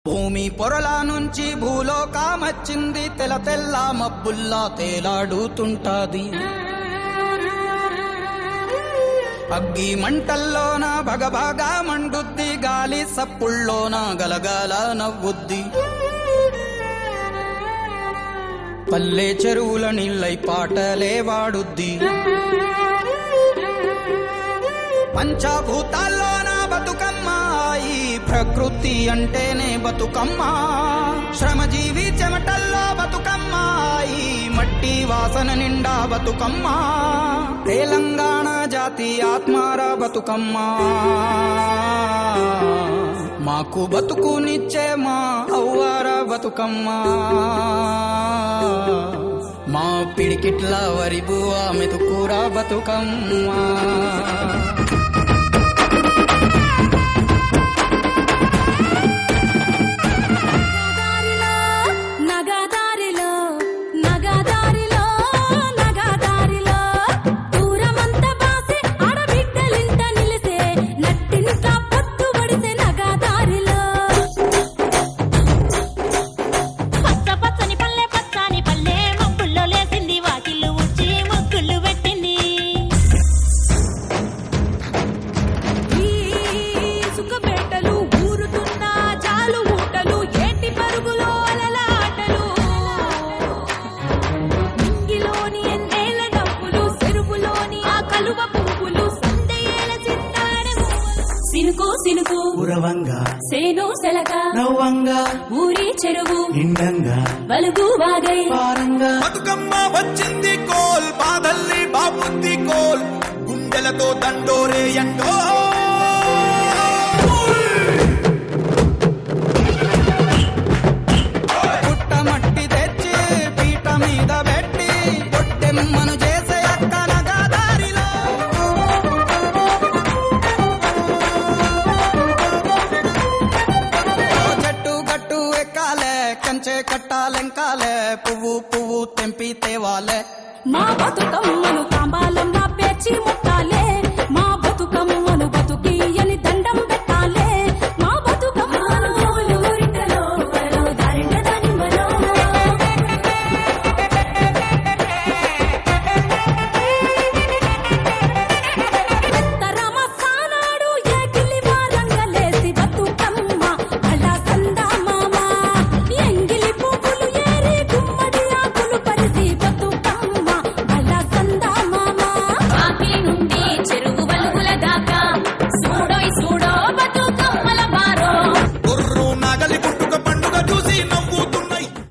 భూమి పొరల నుంచి భూలోకమచ్చింది, తెల్ల తెల్ల మబ్బుల్లా తేలాడుతుంటాది. అగ్గి మంటల్లోన భగభగా మండుద్ది, గాలి సప్పుల్లోన గలగల నవ్వుద్ది. పల్లె చెరువుల నీళ్ళై పాటలే వాడుద్ది. పంచభూతాల్లోన బతుకమ్మ, ఈ ప్రకృతి అంటేనే బతుకమ్మ. శ్రమజీవి చెమటల్లో బతుకమ్మ, ఈ మట్టి వాసన నిండా బతుకమ్మ. తెలంగాణ జాతి ఆత్మార బతుకమ్మ, మాకు బతుకునిచ్చే మా అవ్వార బతుకమ్మ. మా పిడికిట్ల వరిబువ మెతుకూర బతుకమ్మ. సినుకు ఉరవంగా సేను సెలక నవ్వంగా ఊరి చెరువు నిండంగా వలుగు వాగై పారంగా. బతుకమ్మ వచ్చింది కోల్, బాధల్ని బాబుద్ది కోల్, గుండెలతో దండోరే ఎండో. పుట్టమట్టి తెచ్చి పీట మీద పెట్టి పొట్టెమ్మను చేసే అక్క నగదారిలో. చెట్టు గట్టు ఎక్కాలే, కంచె కట్టాలెంకాలే, పువ్వు పువ్వు తెంపి తేవాలే. మా బతుకమ్మను తాంబాలంగా పేర్చి ముట్టాలే.